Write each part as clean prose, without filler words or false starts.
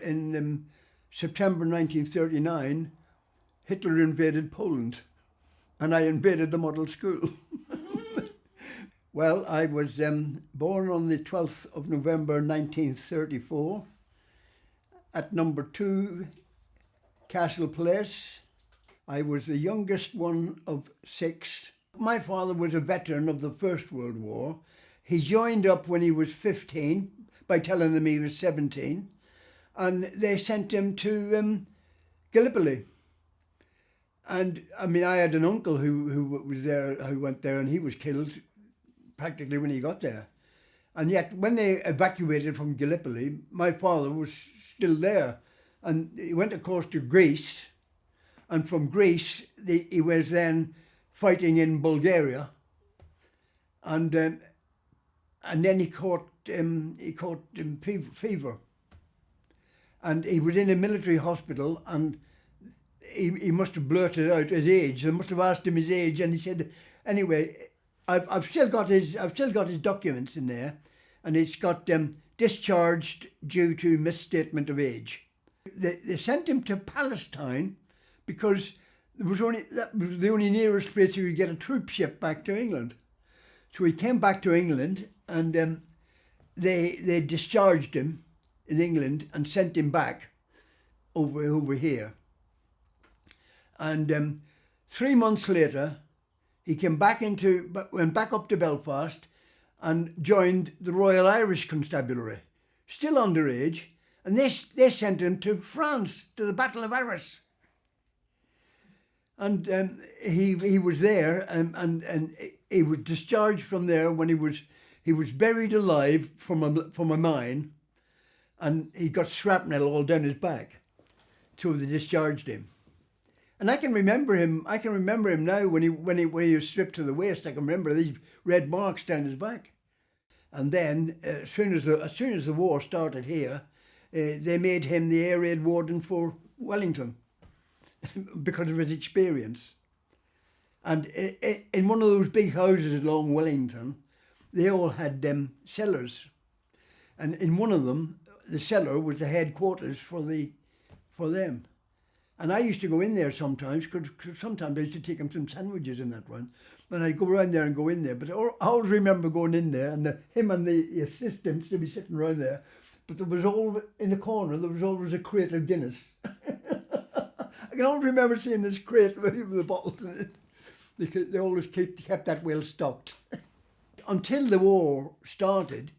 in September 1939, Hitler invaded Poland, and I invaded the model school. Well, I was born on the 12th of November 1934 at number 2 Castle Place. I was the youngest one of 6. My father was a veteran of the First World War. He joined up when he was 15 by telling them he was 17, and they sent him to Gallipoli. And I mean, I had an uncle who was there, who went there, and he was killed practically when he got there. And yet, when they evacuated from Gallipoli, my father was still there. And he went, of course, to Greece. And from Greece, he was then fighting in Bulgaria. And then he caught fever. And he was in a military hospital, and he must have blurted out his age. They must have asked him his age, and he said, anyway, I've still got his documents in there, and it's got discharged due to misstatement of age. They sent him to Palestine because that was the only nearest place he could get a troop ship back to England. So he came back to England, and they discharged him in England and sent him back over here. And 3 months later, he went back up to Belfast and joined the Royal Irish Constabulary, still underage, and they sent him to France, to the Battle of Arras. And he was there, and he was discharged from there when he was buried alive from a mine, and he got shrapnel all down his back, so they discharged him. And I can remember him now when he was stripped to the waist. I can remember these red marks down his back. And then as soon as the war started here, they made him the air raid warden for Wellington because of his experience. And in one of those big houses along Wellington, they all had cellars. And in one of them, the cellar was the headquarters for them. And I used to go in there sometimes, because sometimes I used to take him some sandwiches in that one. And I'd go around there and go in there. But I always remember going in there, and him and the assistants, they'd be sitting around there. But there was in the corner, there was always a crate of Guinness. I can always remember seeing this crate with the bottles in it. They always kept that well stocked. Until the war started,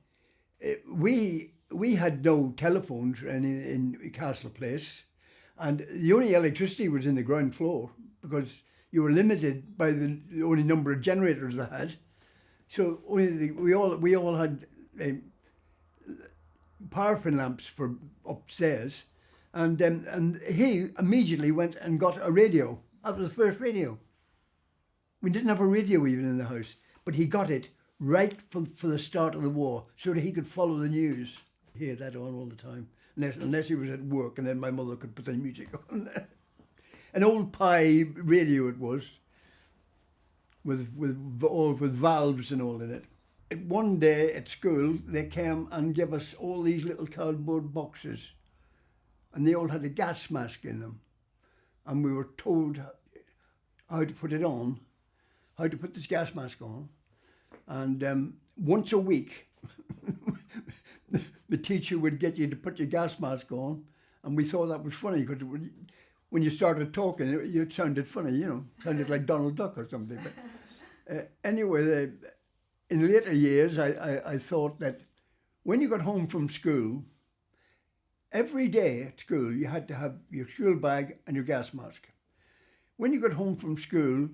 we had no telephones in Castle Place. And the only electricity was in the ground floor because you were limited by the only number of generators they had. So we all had paraffin lamps for upstairs, and he immediately went and got a radio. That was the first radio. We didn't have a radio even in the house, but he got it right for the start of the war so that he could follow the news. Hear that on all the time. Unless he was at work, and then my mother could put the music on. An old pie radio it was, with valves and all in it. One day at school, they came and gave us all these little cardboard boxes, and they all had a gas mask in them, and we were told how to put it on, how to put this gas mask on, and once a week. The teacher would get you to put your gas mask on, and we thought that was funny because when you started talking, it sounded funny, sounded like Donald Duck or something. But anyway, in later years, I thought that when you got home from school, every day at school, you had to have your school bag and your gas mask. When you got home from school,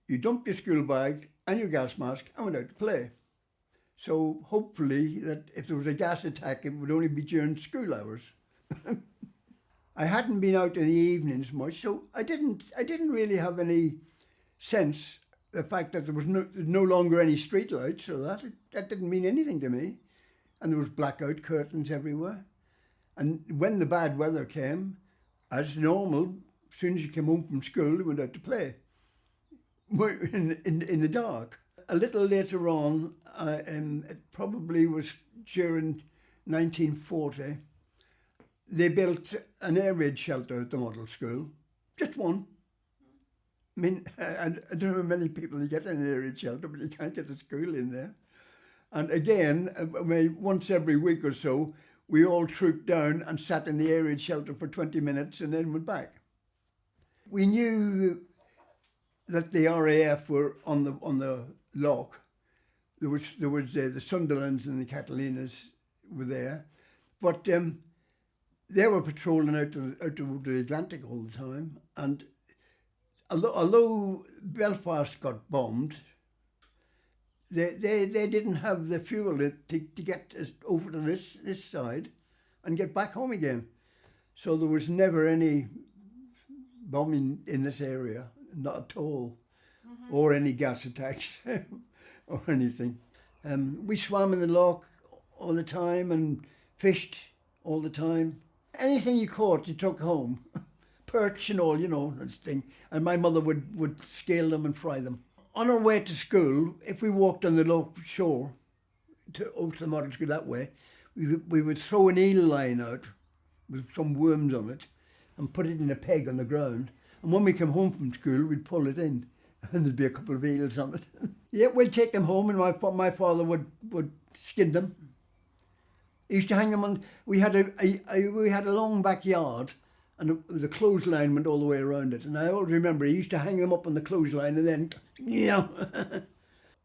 you dumped your school bag and your gas mask and went out to play. So hopefully that if there was a gas attack, it would only be during school hours. I hadn't been out in the evenings much, so I didn't really have any sense the fact that there was no longer any street lights, so that didn't mean anything to me. And there was blackout curtains everywhere. And when the bad weather came, as normal, as soon as you came home from school, you went out to play in the dark. A little later on, it probably was during 1940, they built an air raid shelter at the model school, just one. I mean, I don't know how many people you get in an air raid shelter, but you can't get the school in there. And again, once every week or so, we all trooped down and sat in the air raid shelter for 20 minutes and then went back. We knew that the RAF were on the Lough. There was the Sunderlands and the Catalinas were there, but they were patrolling out to the Atlantic all the time. And although Belfast got bombed, they didn't have the fuel to get us over to this side and get back home again. So there was never any bombing in this area, not at all, or any gas attacks or anything. We swam in the loch all the time and fished all the time. Anything you caught, you took home. Perch and all, and thing. And my mother would scale them and fry them. On our way to school, if we walked on the Lough shore over to the model school that way, we would throw an eel line out with some worms on it and put it in a peg on the ground. And when we came home from school, we'd pull it in and there'd be a couple of eels on it. Yeah, we'd take them home and my father would skin them. He used to hang them on. We had a long backyard and the clothesline went all the way around it. And I always remember he used to hang them up on the clothesline and then,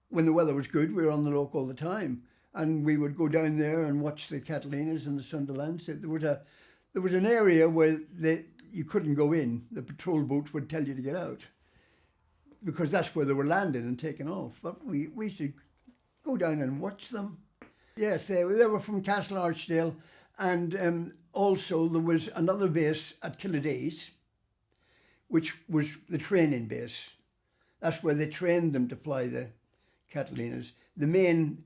when the weather was good, we were on the Lough all the time. And we would go down there and watch the Catalinas and the Sunderlands. There was an area where you couldn't go in. The patrol boats would tell you to get out because that's where they were landing and taking off. But we used to go down and watch them. Yes, they were from Castle Archdale, and also there was another base at Killedees, which was the training base. That's where they trained them to fly the Catalinas. The main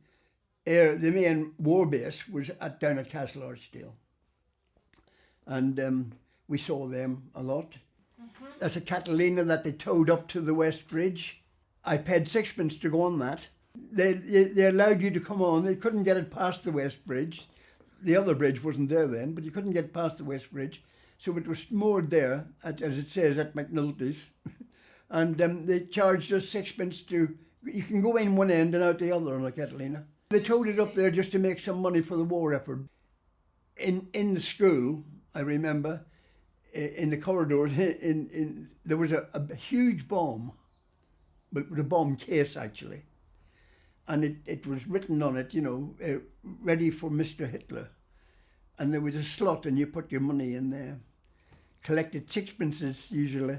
war base was down at Castle Archdale, and we saw them a lot. That's a Catalina that they towed up to the West Bridge. I paid 6pence to go on that. They allowed you to come on. They couldn't get it past the West Bridge. The other bridge wasn't there then, but you couldn't get past the West Bridge. So it was moored there, as it says, at McNulty's. And they charged us 6pence you can go in one end and out the other on a Catalina. They towed it up there just to make some money for the war effort. In the school, I remember, in the corridors, there was a huge bomb, but it was a bomb case actually. And it was written on it, ready for Mr. Hitler. And there was a slot and you put your money in there. Collected 6pences usually.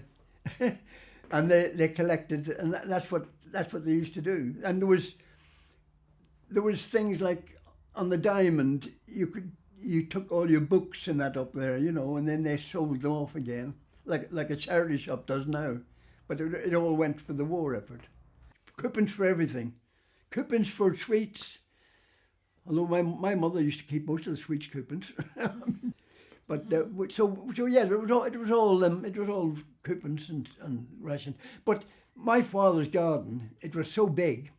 And they collected, and that's what they used to do. And there was things like on the diamond, you took all your books and that up there, and then they sold them off again, like a charity shop does now. But it all went for the war effort. Coupons for everything. Coupons for sweets. Although my mother used to keep most of the sweets coupons. But so yeah, it was all coupons and ration. But my father's garden, it was so big.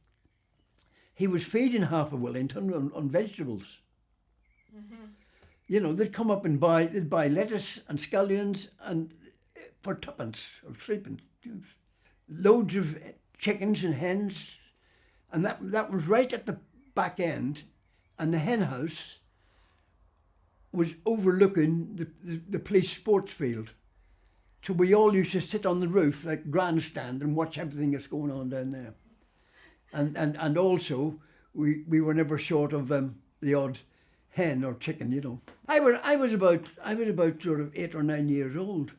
He was feeding half of Wellington on vegetables. They'd come up and they'd buy lettuce and scallions and for 2pence or 3pence. Loads of chickens and hens, and that was right at the back end, and the hen house was overlooking the police sports field. So we all used to sit on the roof like grandstand and watch everything that's going on down there. And also we were never short of the odd hen or chicken, I was about sort of 8 or 9 years old,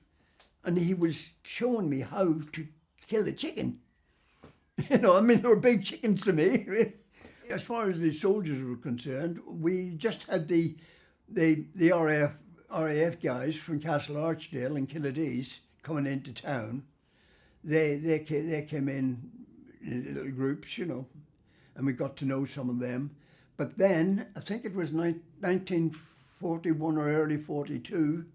and he was showing me how to kill a chicken. They were big chickens to me. As far as the soldiers were concerned, we just had the RAF guys from Castle Archdale and Killedees coming into town. They came in little groups, and we got to know some of them. But then, I think it was 1941 or early 42,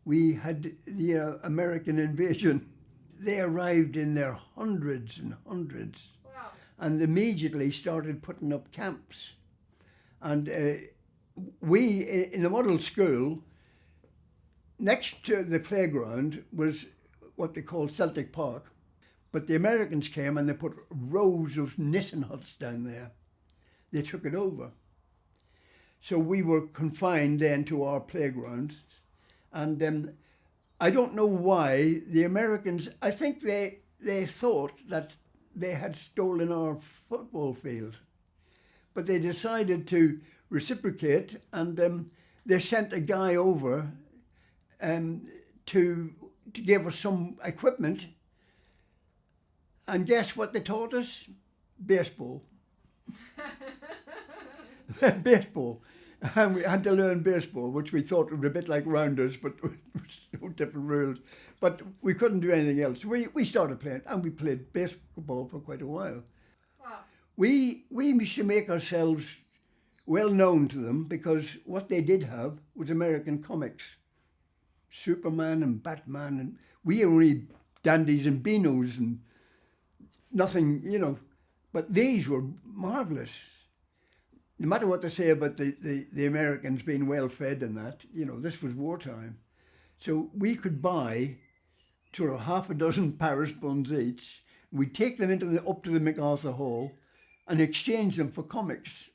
we had the American invasion. They arrived in their hundreds and hundreds. Wow. And immediately started putting up camps. And we, in the model school, next to the playground was what they called Celtic Park. But the Americans came and they put rows of Nissen huts down there. They took it over. So we were confined then to our playground. And I don't know why the Americans, I think they thought that they had stolen our football field. But they decided to reciprocate, and they sent a guy over to give us some equipment. And guess what they taught us? Baseball. Baseball. And we had to learn baseball, which we thought was a bit like rounders, but with different rules. But we couldn't do anything else. We started playing, and we played baseball for quite a while. Wow. We used to make ourselves well known to them, because what they did have was American comics. Superman and Batman, and we only dandies and beanos and nothing, you know. But these were marvellous. No matter what they say about the Americans being well fed and that, you know, this was wartime. So we could buy sort of half a dozen Paris buns each. We'd take them up to the MacArthur Hall and exchange them for comics.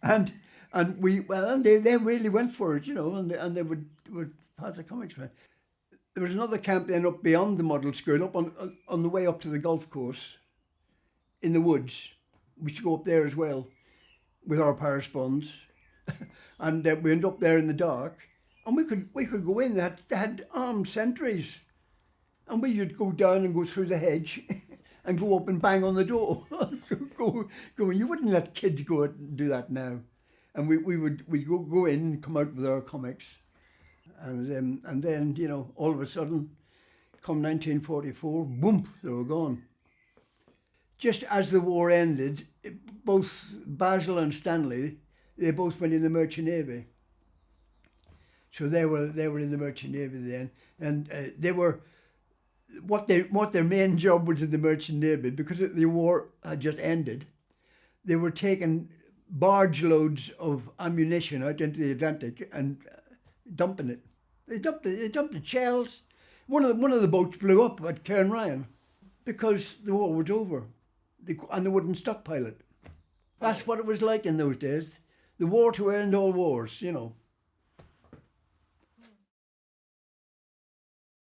and they really went for it, you know, and they would pass the comics around. There was another camp then up beyond the model school, up on the way up to the golf course in the woods. We should go up there as well with our Paris buns. And we ended up there in the dark, and we could go in. They had armed sentries, and we would go down and go through the hedge and go up and bang on the door. go. You wouldn't let kids go out and do that now. And we'd go in and come out with our comics. And then, you know, all of a sudden, come 1944, boom, they were gone. Just as the war ended, both Basil and Stanley, they both went in the Merchant Navy. So they were in the Merchant Navy then, and they were what their main job was in the Merchant Navy, because the war had just ended. They were taking barge loads of ammunition out into the Atlantic and dumping it. They dumped the shells. One of the boats blew up at Cairnryan because the war was over, and they wouldn't stockpile it. That's what it was like in those days. The war to end all wars, you know.